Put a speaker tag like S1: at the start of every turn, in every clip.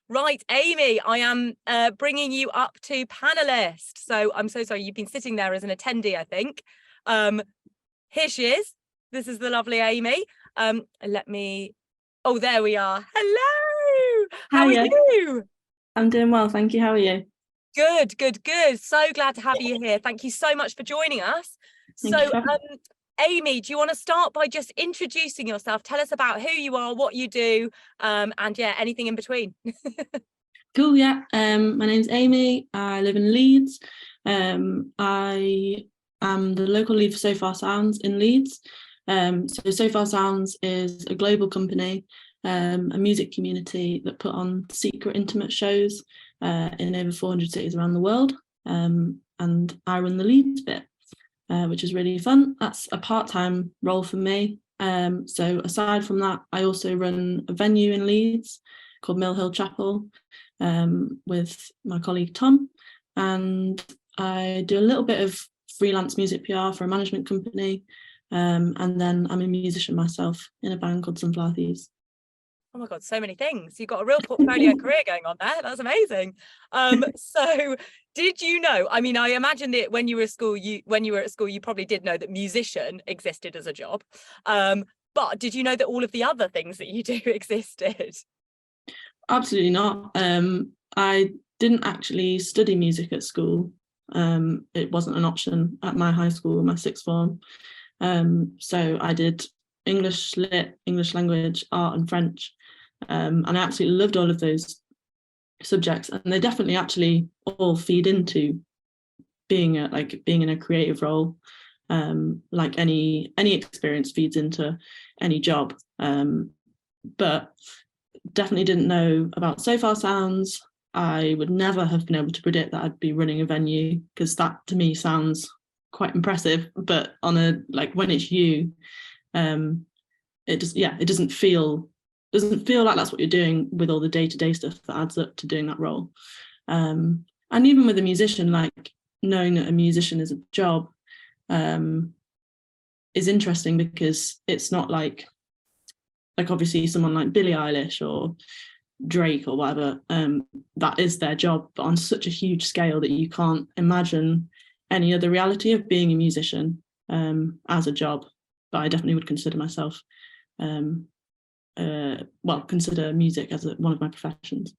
S1: Right, Amy, I am bringing you up to panelist. So I'm so sorry, you've been sitting there as an attendee, I think. Here she is. This is the lovely Amy. Oh, there we are. Hello. How are you?
S2: I'm doing well, thank you. How are you?
S1: Good, good, good. So glad to have you here. Thank you so much for joining us.
S2: Thank
S1: So,
S2: you for
S1: Amy, do you want to start by just introducing yourself? Tell us about who you are, what you do, and yeah, anything in between.
S2: Cool, yeah. My name's Amy. I live in Leeds. I am the local lead for Sofar Sounds in Leeds. So Sofar Sounds is a global company, a music community that put on secret intimate shows in over 400 cities around the world. And I run the Leeds bit, which is really fun. That's a part-time role for me. So aside from that, I also run a venue in Leeds called Mill Hill Chapel, with my colleague Tom, and I do a little bit of freelance music PR for a management company, and then I'm a musician myself in a band called Sunflower Thieves.
S1: Oh my God, so many things. You've got a real portfolio career going on there. That's amazing. So did you know, I mean, I imagine that when you were at school, you probably did know that musician existed as a job. But did you know that all of the other things that you do existed?
S2: Absolutely not. I didn't actually study music at school. It wasn't an option at my high school, my sixth form. So I did English lit, English language, art and French. And I absolutely loved all of those subjects. And they definitely actually all feed into being in a creative role. Like any experience feeds into any job. But definitely didn't know about Sofar Sounds. I would never have been able to predict that I'd be running a venue, because that to me sounds quite impressive, but on a when it's you, it doesn't feel like that's what you're doing with all the day-to-day stuff that adds up to doing that role. And even with a musician, like knowing that a musician is a job is interesting, because it's not like obviously someone like Billie Eilish or Drake or whatever, that is their job, but on such a huge scale that you can't imagine any other reality of being a musician as a job. But I definitely would consider myself, consider music as one of my professions.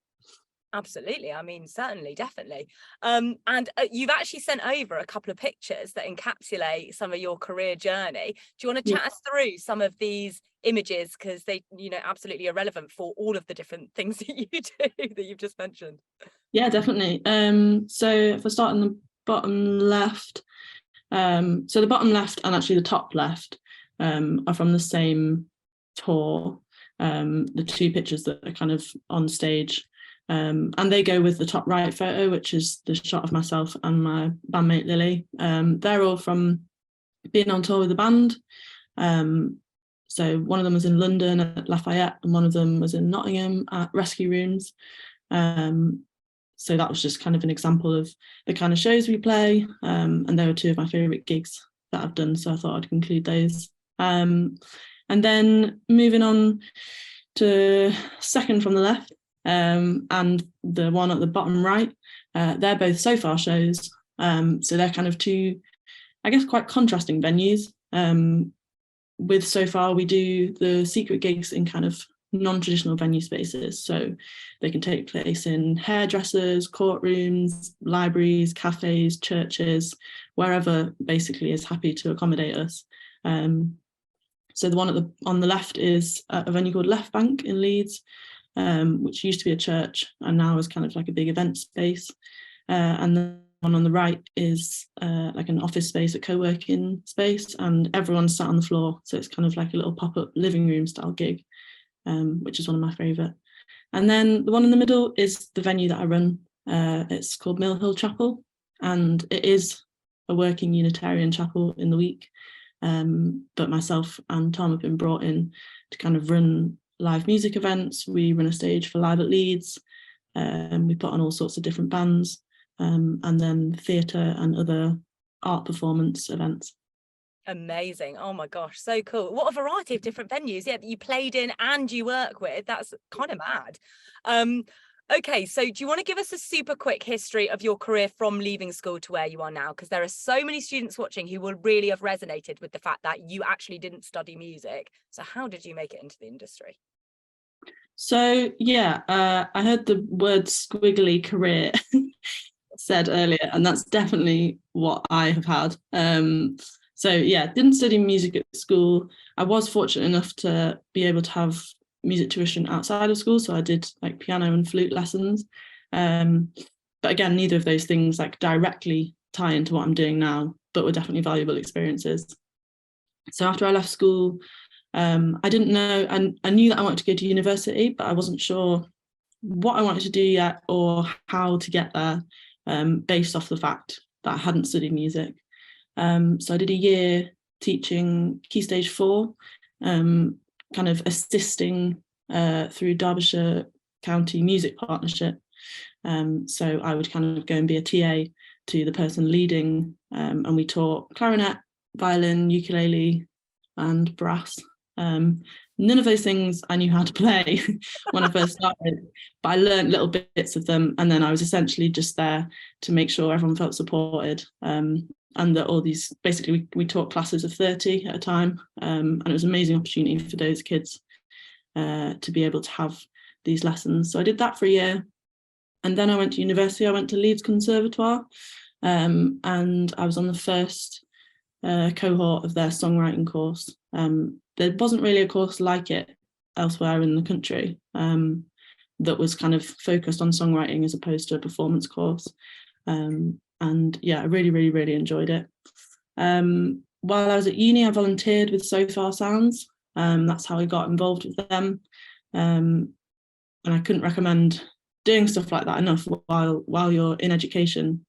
S1: Absolutely. I mean, certainly, definitely. And you've actually sent over a couple of pictures that encapsulate some of your career journey. Do you want to chat us through some of these images, because they, absolutely are relevant for all of the different things that you do that you've just mentioned?
S2: Yeah, definitely. So if I start in the bottom left, so the bottom left and actually the top left are from the same tour. The two pictures that are kind of on stage. And they go with the top right photo, which is the shot of myself and my bandmate Lily. They're all from being on tour with the band. So one of them was in London at Lafayette, and one of them was in Nottingham at Rescue Rooms. So that was just kind of an example of the kind of shows we play. And they were two of my favourite gigs that I've done, so I thought I'd include those. And then moving on to second from the left, and the one at the bottom right, they're both Sofar shows. So they're kind of two, I guess, quite contrasting venues. With Sofar, we do the secret gigs in kind of non-traditional venue spaces. So they can take place in hairdressers, courtrooms, libraries, cafes, churches, wherever basically is happy to accommodate us. So the one on the left is a venue called Left Bank in Leeds, which used to be a church and now is kind of like a big event space. And the one on the right is like an office space, a co-working space, and everyone's sat on the floor. So it's kind of like a little pop-up living room style gig, which is one of my favourite. And then the one in the middle is the venue that I run. It's called Mill Hill Chapel, and it is a working Unitarian chapel in the week. But myself and Tom have been brought in to kind of run live music events. We run a stage for Live at Leeds. We put on all sorts of different bands, and then theatre and other art performance events.
S1: Amazing. Oh my gosh, so cool. What a variety of different venues, yeah, that you played in and you work with. That's kind of mad. Okay, so do you want to give us a super quick history of your career from leaving school to where you are now? Because there are so many students watching who will really have resonated with the fact that you actually didn't study music. So how did you make it into the industry?
S2: So yeah, I heard the word squiggly career said earlier, and that's definitely what I have had. So yeah, didn't study music at school. I was fortunate enough to be able to have music tuition outside of school, so I did like piano and flute lessons. But again, neither of those things like directly tie into what I'm doing now, but were definitely valuable experiences. So after I left school, I didn't know, and I knew that I wanted to go to university, but I wasn't sure what I wanted to do yet or how to get there, based off the fact that I hadn't studied music. So I did a year teaching Key Stage 4, kind of assisting through Derbyshire County Music Partnership. So I would kind of go and be a TA to the person leading, and we taught clarinet, violin, ukulele, and brass. None of those things I knew how to play when I first started, but I learned little bits of them, and then I was essentially just there to make sure everyone felt supported, and that all these, basically we taught classes of 30 at a time, and it was an amazing opportunity for those kids to be able to have these lessons. So I did that for a year, and then I went to university. I went to Leeds Conservatoire, and I was on the first cohort of their songwriting course. There wasn't really a course like it elsewhere in the country, that was kind of focused on songwriting as opposed to a performance course. And yeah, I really enjoyed it. While I was at uni, I volunteered with Sofar Sounds. That's how I got involved with them. And I couldn't recommend doing stuff like that enough while you're in education,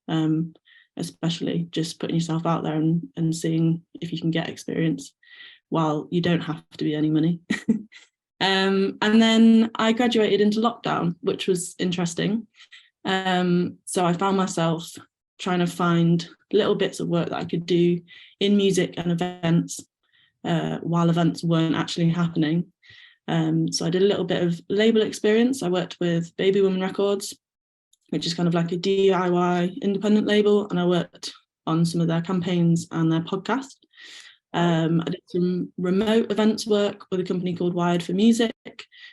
S2: especially just putting yourself out there and seeing if you can get experience while you don't have to be earning money. And then I graduated into lockdown, which was interesting. So I found myself trying to find little bits of work that I could do in music and events, while events weren't actually happening. So I did a little bit of label experience. I worked with Baby Woman Records, which is kind of like a DIY independent label, and I worked on some of their campaigns and their podcast. I did some remote events work with a company called Wired for Music,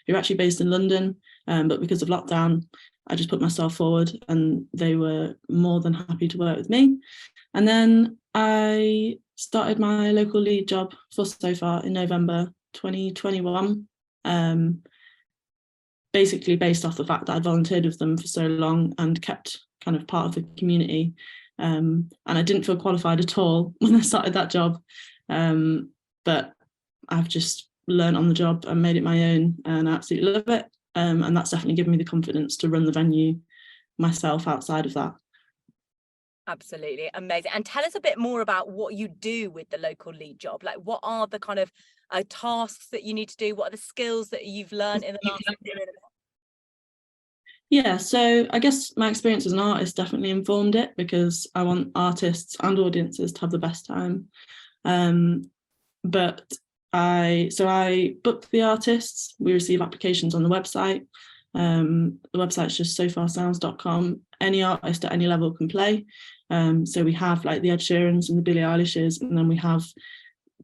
S2: who are actually based in London, but because of lockdown, I just put myself forward and they were more than happy to work with me. And then I started my local lead job for Sofar in November 2021, basically based off the fact that I volunteered with them for so long and kept kind of part of the community. And I didn't feel qualified at all when I started that job. But I've just learned on the job and made it my own, and I absolutely love it. And that's definitely given me the confidence to run the venue myself outside of that.
S1: Absolutely amazing. And tell us a bit more about what you do with the local lead job. Like, what are the kind of tasks that you need to do? What are the skills that you've learned in the last period of time?
S2: Yeah, so I guess my experience as an artist definitely informed it, because I want artists and audiences to have the best time. But I book the artists. We receive applications on the website. The website's just sofarsounds.com. Any artist at any level can play. So we have like the Ed Sheerans and the Billie Eilishes, and then we have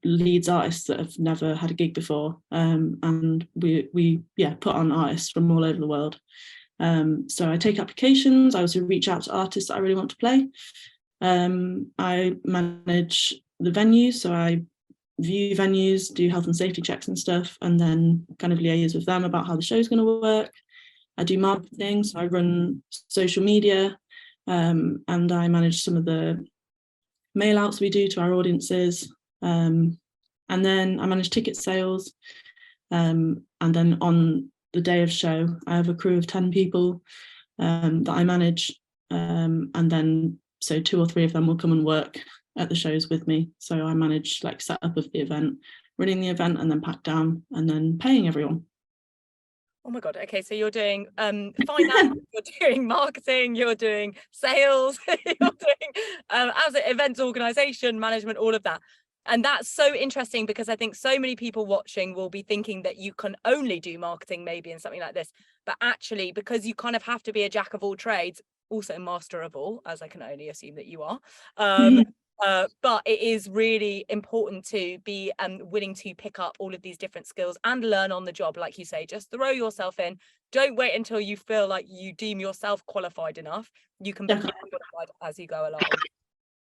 S2: Leeds artists that have never had a gig before. And we put on artists from all over the world. So I take applications. I also reach out to artists that I really want to play. I manage the venues, so I view venues, do health and safety checks and stuff, and then kind of liaise with them about how the show's going to work. I do marketing, so I run social media, and I manage some of the mail outs we do to our audiences. And then I manage ticket sales. And then on the day of show, I have a crew of 10 people that I manage. And then so 2 or 3 of them will come and work at the shows with me. So I manage like setup of the event, running the event, and then pack down, and then paying everyone.
S1: Oh my God. Okay. So you're doing finance, you're doing marketing, you're doing sales, you're doing as events organization, management, all of that. And that's so interesting, because I think so many people watching will be thinking that you can only do marketing maybe in something like this, but actually, because you kind of have to be a jack of all trades, also master of all, as I can only assume that you are, but it is really important to be willing to pick up all of these different skills and learn on the job. Like you say, just throw yourself in. Don't wait until you feel like you deem yourself qualified enough. You can become qualified as you go along.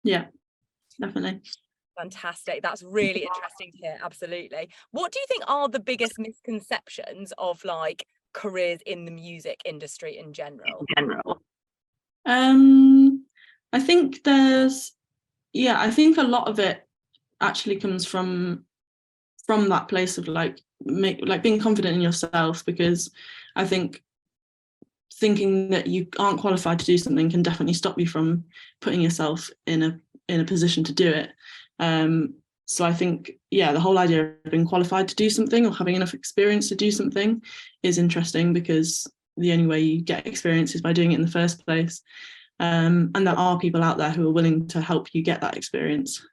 S2: Yeah, definitely.
S1: Fantastic. That's really interesting to hear. Absolutely. What do you think are the biggest misconceptions of like careers in the music industry in general?
S2: I think I think a lot of it actually comes from that place of like being confident in yourself, because I think thinking that you aren't qualified to do something can definitely stop you from putting yourself in a position to do it. So I think, the whole idea of being qualified to do something or having enough experience to do something is interesting, because the only way you get experience is by doing it in the first place. And there are people out there who are willing to help you get that experience.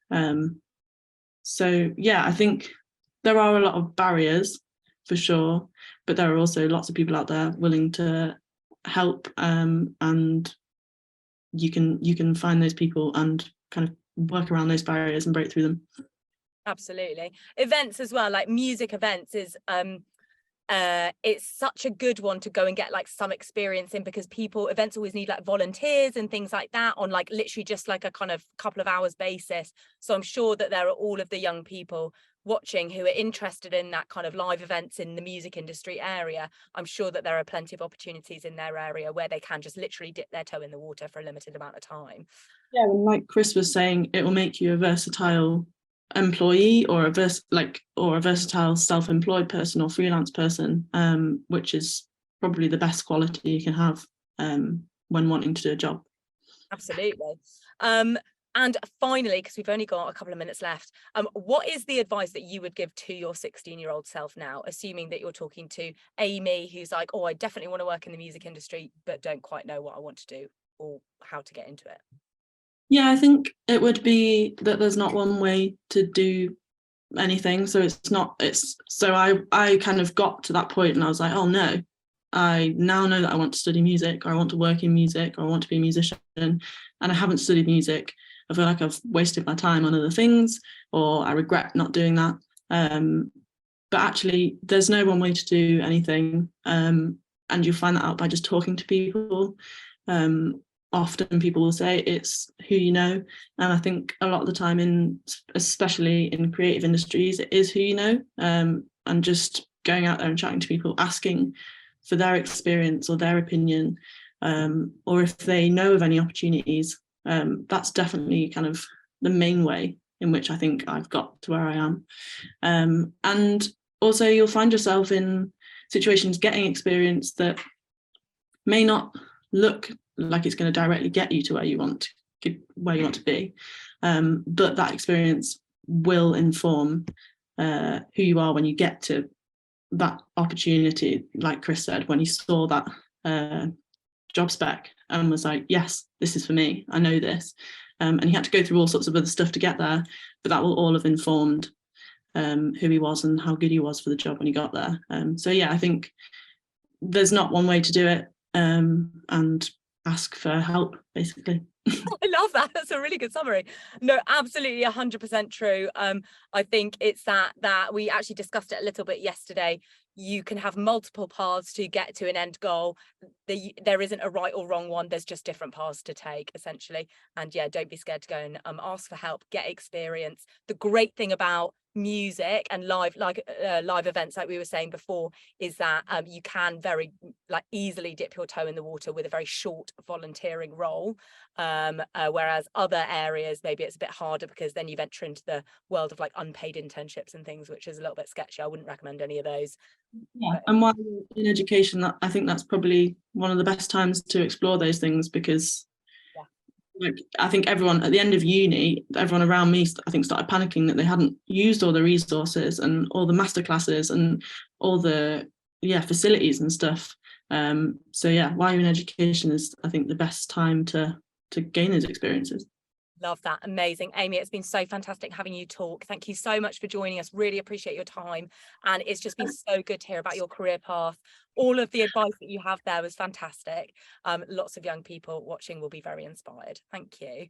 S2: So I think there are a lot of barriers for sure, but there are also lots of people out there willing to help, and you can find those people and kind of work around those barriers and break through them.
S1: Absolutely. Events as well, like music events is it's such a good one to go and get like some experience in, because events always need like volunteers and things like that on like literally just like a kind of couple of hours basis. So I'm sure that there are all of the young people watching who are interested in that kind of live events in the music industry area. I'm sure that there are plenty of opportunities in their area where they can just literally dip their toe in the water for a limited amount of time.
S2: Yeah, and like Chris was saying, it will make you a versatile employee or a versatile self-employed person or freelance person, which is probably the best quality you can have when wanting to do a job.
S1: Absolutely. And finally, because we've only got a couple of minutes left, what is the advice that you would give to your 16-year-old self now, assuming that you're talking to Amy, who's like, oh, I definitely want to work in the music industry, but don't quite know what I want to do or how to get into it?
S2: Yeah, I think it would be that there's not one way to do anything. So I kind of got to that point and I was like, oh no, I now know that I want to study music, or I want to work in music, or I want to be a musician, and I haven't studied music. I feel like I've wasted my time on other things, or I regret not doing that. But actually, there's no one way to do anything, and you'll find that out by just talking to people. Often people will say it's who you know, and I think a lot of the time, especially in creative industries, it is who you know, and just going out there and chatting to people, asking for their experience or their opinion, or if they know of any opportunities. That's definitely kind of the main way in which I think I've got to where I am. And also you'll find yourself in situations getting experience that may not look like it's going to directly get you to where you want to be, but that experience will inform who you are when you get to that opportunity. Like Chris said, when he saw that job spec and was like, yes, this is for me, I know this, and he had to go through all sorts of other stuff to get there, but that will all have informed who he was and how good he was for the job when he got there. So I think there's not one way to do it, and ask for help, basically.
S1: I love that. That's a really good summary. No, absolutely 100% true. I think it's that we actually discussed it a little bit yesterday. You can have multiple paths to get to an end goal. There isn't a right or wrong one. There's just different paths to take, essentially. And don't be scared to go and ask for help, get experience. The great thing about music and live events, like we were saying before, is that you can very easily dip your toe in the water with a very short volunteering role, whereas other areas maybe it's a bit harder, because then you venture into the world of unpaid internships and things, which is a little bit sketchy. I wouldn't recommend any of those.
S2: And while you're in education, I think that's probably one of the best times to explore those things, because I think everyone at the end of uni, everyone around me, I think, started panicking that they hadn't used all the resources and all the masterclasses and all the facilities and stuff. So while you're in education is, I think, the best time to gain those experiences.
S1: Love that. Amazing. Amy, it's been so fantastic having you talk. Thank you so much for joining us. Really appreciate your time. And it's just been so good to hear about your career path. All of the advice that you have there was fantastic. Lots of young people watching will be very inspired. Thank you.